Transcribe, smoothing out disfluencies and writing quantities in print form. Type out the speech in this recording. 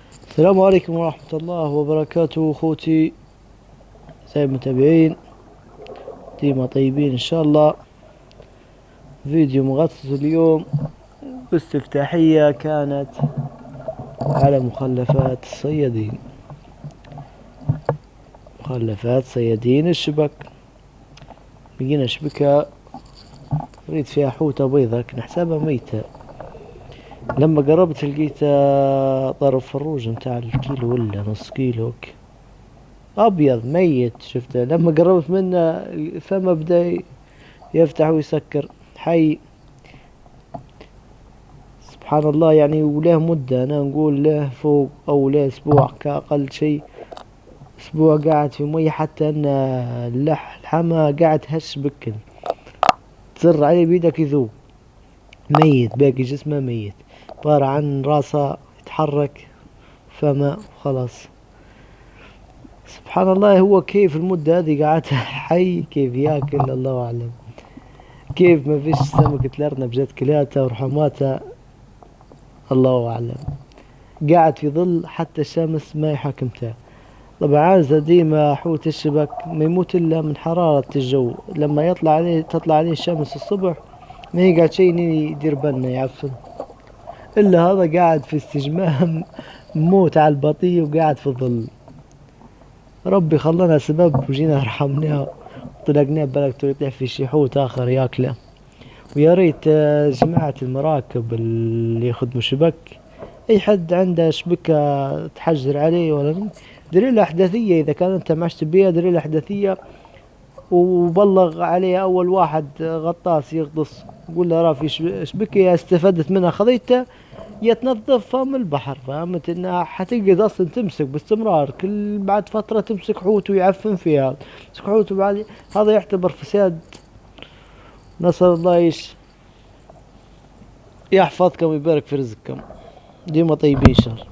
السلام عليكم ورحمة الله وبركاته أخوتي، زي المتابعين ديما طيبين إن شاء الله. فيديو مغطس اليوم باستفتاحية كانت على مخلفات الصيادين. مخلفات صيادين الشبك، لقينا شبكة ريت فيها حوتة بيضة نحسبها ميتة. لما قربت لقيتها طرف فروج متاع الكيلو ولا نص كيلو أبيض ميت. شفته لما قربت منه فما بدأ يفتح ويسكر حي. سبحان الله، يعني وله مدة، أنا نقول له فوق أو له أسبوع كأقل شيء. أسبوع قاعد في مية، حتى أن الحما قاعد هش بكل تزر عليه بيدك يذوب. ميت، باقي جسمه ميت، عبارة عن راسه يتحرك فما خلاص. سبحان الله، هو كيف المدة هذه قاعد حي، كيف ياكل الله أعلم، كيف ما فيش سمكة الأرنب جت كلاتها ورحماتها الله أعلم. قاعد في ظل حتى الشمس ما يحكمته. طبعا عازة ديما حوت الشبك ما يموت إلا من حرارة الجو. لما تطلع عليه الشمس الصبح ما يقعد شيء يدير بالنا يعفن. إلا هذا قاعد في استجمام موت على البطيء وقاعد في الظل. ربي خلنا سبب وجينا رحمناه طلقناه بلك يطيح في شي حوت آخر ياكله. ويا ريت جماعة المراكب اللي يخدموا شبك، اي حد عنده شبكة تحجر عليه ولا دليل احداثية، اذا كان انت معش تبيها دليل احداثية وبلغ عليه اول واحد غطاس يغطس، قول له راه في شبكة استفدت منها خذيتها، يا تنظفها من البحر. فهمت انها حتقعد اصلا تمسك باستمرار، كل بعد فترة تمسك حوت ويعفن فيها، تمسك حوت وبعد هذا يعتبر فساد. نسأل الله يحفظكم ويبارك في رزقكم. ديما طيبين إن شاء الله.